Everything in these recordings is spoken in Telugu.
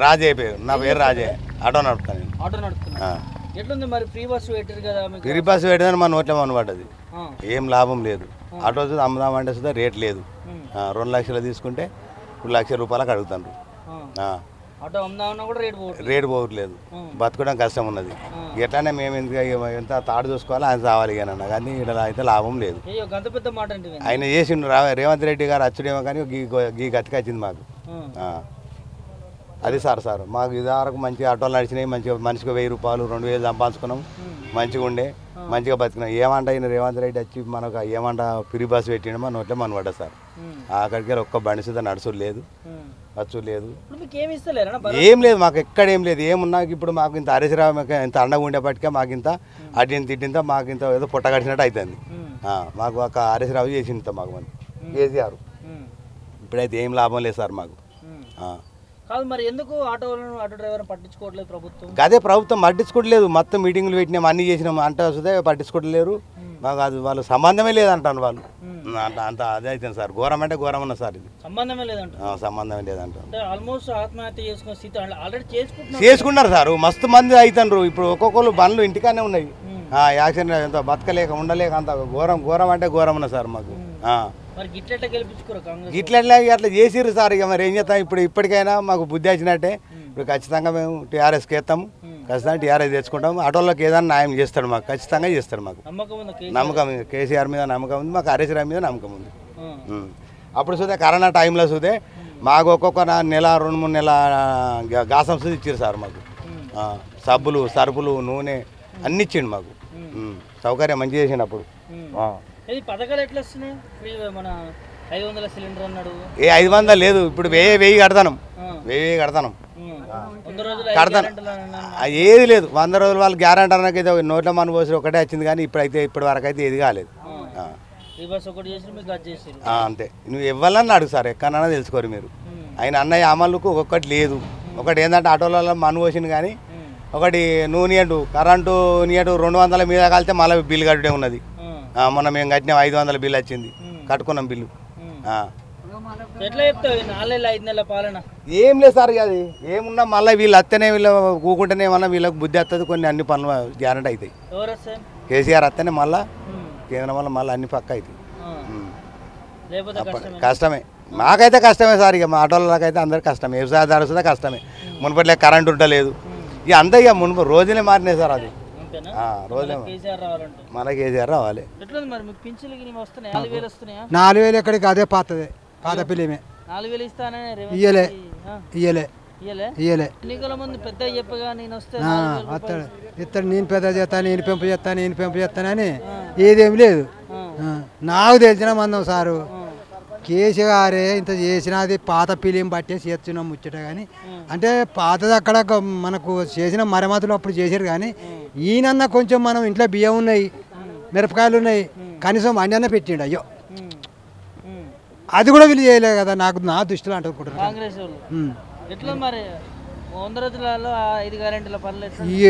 రాజే పేరు, నా పేరు రాజే. ఆటో నడుపుతాను. ఆటో నడుపుతున్నా. ఎట్లుంది మరి ఫ్రీ బస్ పెట్టారు కదా? ఫ్రీ బస్ పెట్టదని మన నోట్లే మన పడ్డది. ఏం లాభం లేదు. ఆటో అమ్ముదామంటే సుధా రేట్ లేదు. 2 లక్షలు తీసుకుంటే 2 లక్షల రూపాయలకు అడుగుతాను. రేటు పోవట్లేదు. బతకడం కష్టం ఉన్నది. ఎట్లానే మేము ఎంత తాడు చూసుకోవాలి ఆయన రావాలి కానీ కానీ ఇక్కడ అయితే లాభం లేదు. ఆయన చేసిండు రేవంత్ రెడ్డి గారు అచ్చుడేమో కానీ గీ గతికి వచ్చింది మాకు. అది సార్ మాకు ఇదివరకు మంచిగా ఆటోలు నడిచినాయి. మంచిగా మనిషికి 1000 రూపాయలు 2000 సంపాదించుకున్నాం. మంచిగా ఉండే మంచిగా బతికినాం. ఏమంట ఆయన రేవంత్ రెడ్డి వచ్చి మనకు ఏమంట ఫ్రీ బస్ పెట్టిండు మన నోట్లే మన పడ్డా సార్. అక్కడికి ఒక్క బండి సుధా నడుచుడు లేదు, వచ్చు లేదు, ఏం లేదు మాకు. ఎక్కడ ఏం లేదు. ఏమున్నా ఇప్పుడు మాకు ఇంత హరీశ్రావు ఇంత అండగా ఉండేపటికే మాకు ఇంత అడ్డింత తిట్టింత మాకు ఇంత ఏదో పుట్ట కడిచినట్టు అవుతుంది. మాకు ఒక హరీశ్రావు చేసింత మాకు మంది కేసీఆర్. ఇప్పుడైతే ఏం లాభం లేదు సార్ మాకు. కాదు మరి ఎందుకు ఆటో డ్రైవర్ పట్టించుకోవట్లేదు ప్రభుత్వం? అదే ప్రభుత్వం పట్టించుకోవట్లేదు. మొత్తం మీటింగ్లు పెట్టినాం, అన్ని చేసినాం అంటే వస్తే పట్టించుకోవట్లేరు. మాకు అది వాళ్ళు సంబంధమే లేదంటాను వాళ్ళు. అంత అదే అవుతుంది సార్. ఘోరం అంటే ఘోరం ఉన్న సార్. ఇది సంబంధమే లేదంటారు. ఆల్మోస్ట్ ఆత్మహత్య చేసుకున్న స్థితి ఆల్రెడీ చేసుకున్నారు సార్. మస్తు మంది అవుతారు. ఇప్పుడు ఒక్కొక్కరు బండ్లు ఇంటికానే ఉన్నాయి. యాక్సిడెంట్ ఎంత బతకలేక ఉండలేక అంత ఘోరం అంటే ఘోరం ఉన్న సార్ మాకు. ఇట్లా అట్లా చేసిర్రు సార్. ఇక మరి ఏం చేస్తాం. ఇప్పటికైనా మాకు బుద్ధి వచ్చినట్టే. ఇప్పుడు ఖచ్చితంగా మేము టీఆర్ఎస్కి వేస్తాము. ఖచ్చితంగా టీఆర్ఎస్ తెచ్చుకుంటాము. ఆటోళ్ళకి ఏదైనా న్యాయం చేస్తాడు మాకు. ఖచ్చితంగా చేస్తాడు మాకు నమ్మకం. కేసీఆర్ మీద నమ్మకం ఉంది మాకు. హరీశ్రావు మీద నమ్మకం ఉంది. అప్పుడు చూస్తే కరోనా టైంలో చూస్తే మాకు ఒక్కొక్క నెల 2-3 నెలల గాసం చూసి ఇచ్చారు సార్ మాకు. సబ్బులు సరుపులు నూనె అన్ని ఇచ్చిండు మాకు. సౌకర్యం మంచిగా చేసిండు అప్పుడు. పథకాలు ఎట్లా వస్తున్నాయి? మన 500 సిలిండర్ అన్నాడు. 500 లేదు. ఇప్పుడు 1000 కడతాను. 1000 కడతాను. ఏది లేదు. 100 రోజులు వాళ్ళు గ్యారంటీ అన్నకైతే నోట్ల మన పోసి ఒకటే వచ్చింది కానీ ఇప్పటి వరకు అయితే ఏది కాలేదు. అంతే. నువ్వు ఇవ్వాలని అడుగు సార్. ఎక్కడన్నా తెలుసుకోరు మీరు. ఆయన అన్నయ్య అమలుకు ఒక్కటి లేదు. ఒకటి ఏంటంటే ఆటోలలో మన పోసింది కానీ ఒకటి నూనె కరెంటు నీటు 200 మీద కలితే మళ్ళీ బిల్లు కట్టుడే ఉన్నది. మొన్న మేము కట్టినాం 500 బిల్లు వచ్చింది. కట్టుకున్నాం బిల్లు. ఏం లేదు సార్. అది ఏమున్నా మళ్ళీ వీళ్ళు వస్తేనే వీళ్ళు కూకుంటేనే మళ్ళీ వీళ్ళకి బుద్ధి వస్తుంది. కొన్ని అన్ని పనులు గ్యారెంటీ అవుతాయి. కేసీఆర్ వస్తేనే మళ్ళీ కేంద్రం వల్ల మళ్ళీ అన్ని పక్క అవుతాయి. కష్టమే. మాకైతే కష్టమే సార్. ఇక మా ఆటోలకైతే అందరికి కష్టమే. వ్యవసాయదారు సుధా కష్టమే. మునుపట్లే కరెంట్ ఉండలేదు. ఇక అంతా ఇక మునుపు రోజులే మారినాయి సార్. అది రోజులే మన కేసీఆర్ రావాలి. 4000 ఎక్కడికి అదే పాతదే పాత పిల్లమే. ఇయ్యలే ఇస్తాడు. నేను పెద్ద చేస్తాను, నేను పెంపు చేస్తానని ఏదేమి లేదు. నాకు తెలిసిన మందం సారు కేసీఆరే ఇంత చేసినది పాత పిలిం బట్టే చేస్తున్నాం ముచ్చట. కానీ అంటే పాతది అక్కడ మనకు చేసిన మరమ్మతులు అప్పుడు చేశారు. కానీ ఈయనన్న కొంచెం మనం ఇంట్లో బియ్యం ఉన్నాయి, మిరపకాయలు ఉన్నాయి, కనీసం అన్న పెట్టిండు. అయ్యో అది కూడా వీళ్ళు చేయలేదు కదా. నా దృష్టిలో అనుకుంటున్నాను.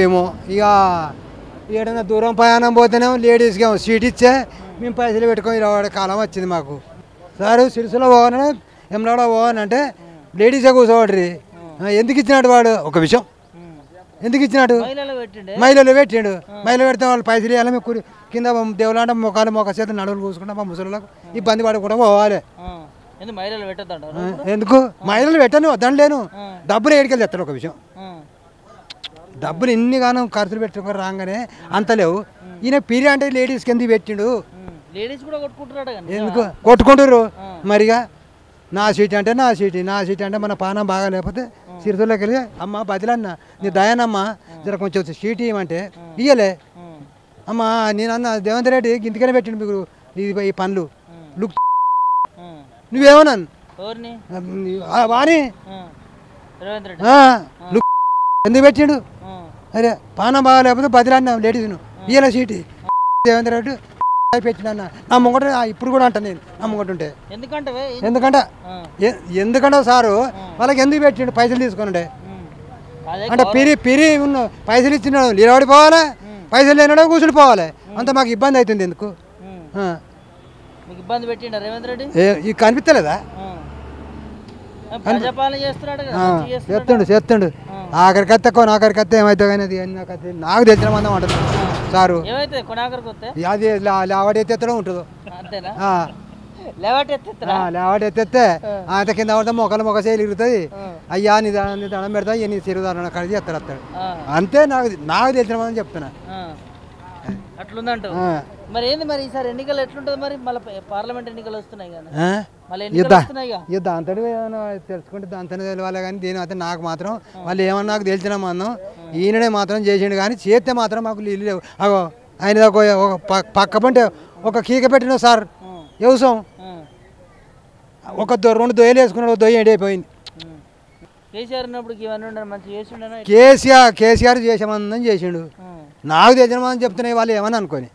ఏమో ఇక ఏదైనా దూరం ప్రయాణం పోతేనేమో లేడీస్కి ఏమో సీట్ ఇచ్చే మేము పైసలు పెట్టుకొని రావడం కాలం వచ్చింది మాకు. సారు సిరిసిలో పోవాలని ఎమ్లాడ పోవాలంటే లేడీసే కూర్చోవాడ్రి. ఎందుకు ఇచ్చినాడు వాడు? ఒక విషయం ఎందుకు ఇచ్చినాడు? మహిళలు పెట్టిండు. మహిళలు పెడితే వాళ్ళు పైసలు ఇవ్వాలి. మేము కింద దేవులాంట మొక్క చేత నడువులు కూసుకుంటాం. మా ముసలిలకు ఇబ్బంది పడకుండా పోవాలి. ఎందుకు మహిళలు పెట్టను వద్దని లేను. డబ్బులు ఏడికెళ్ళి తెస్తాడు. ఒక విషయం డబ్బులు ఇన్ని గానం ఖర్చులు పెట్టుకుని రాగానే అంత లేవు. ఈయన పీరి అంటే లేడీస్కి ఎందుకు పెట్టిండు? ఎందుకు కొట్టుకుంటారు మరిగా? నా సీట్ అంటే నా సీట్ అంటే మన పానం బాగా లేకపోతే సిరిసిల్లోకి వెళ్ళి అమ్మ బదిలన్న నీ దయానమ్మ జర కొంచెం సీట్ ఇవ్వమంటే ఇయ్యలే. అమ్మ నేనన్న రేవంత్ రెడ్డి ఇంటికనే పెట్టిండు మీకు ఈ పనులు. లుక్ నువ్వేమన్నాను వాణి లుక్ ఎందుకు పెట్టిండు? అరే పానం బాగా లేకపోతే బదిలన్నా లేడీస్ను ఇయ్యలే సీటు. రేవంత్ రెడ్డి పెట్టిన నా ముంగట ఇప్పుడు కూడా అంట నేను నా ముంగట ఉంటే. ఎందుకంటే సారు వాళ్ళకి ఎందుకు పెట్టిండు? పైసలు తీసుకున్నాడే అంటే పిరి ఉన్న పైసలు ఇచ్చినాడు నిలబడిపోవాలి, పైసలు లేనాడో కూర్చుని పోవాలి. అంత మాకు ఇబ్బంది అవుతుంది. ఎందుకు ఇబ్బంది పెట్టిండ రేవంత్ రెడ్డి? ఇది కనిపించలేదా? ప్రజాపాలన చేస్తున్నాడు కదా, మంచిగా చేస్తున్నాడు. చేస్తుండు ఆఖరికత్తే కొనాకరికత్తే ఏమవుతుంది కానీ అది నాకు తెలిసిన మందం అంటుంది సారు. ఏమైతే కొనాకరికి వస్తే అది లేవాడు ఎత్తెత్తడం ఉంటుందో అంతేనా? లేవాట ఎత్తుతారా? లేవాడు ఎత్తెత్తే అంత కింద పడితే మొక్క చేయలు ఇరుగుతుంది. అయ్యా నీ దండం పెడతా నీ తిరుగుదారు కలిసి ఎత్తాడు వస్తాడు అంతే. నాకు తెలిసిన మందం చెప్తున్నా అట్లుందంట. మరి ఏంది మరి ఈసారి ఎన్నికలు ఎట్లుంటది మరి? మళ్ళీ పార్లమెంట్ ఎన్నికలు వస్తున్నాయి కదా, మళ్ళీ ఎన్నికలు వస్తున్నాయి కదా. దాంతో తెలుసుకుంటే దాంతో తెలియాలి కానీ దీని అయితే నాకు మాత్రం వాళ్ళు ఏమన్నా నాకు తెలిసిన మందం ఈయననే మాత్రం చేసిండు కానీ చేస్తే మాత్రం మాకు నీళ్ళు లేవు. అగో ఆయన పక్క పంటే ఒక కీక పెట్టిన సార్ వ్యవసాయం ఒక 2 దొయ్యలు వేసుకున్నాడు, దొయ్య ఎండిపోయింది. కేసీఆర్ ఉన్నప్పుడు ఇవన్నీ ఉండదు, మంచిగా చేసిండేనా? కేసీఆర్ చేసేమందని చేసిండు. నాకు తెలిసిన మంది చెప్తున్నాయి వాళ్ళు ఏమని అనుకోని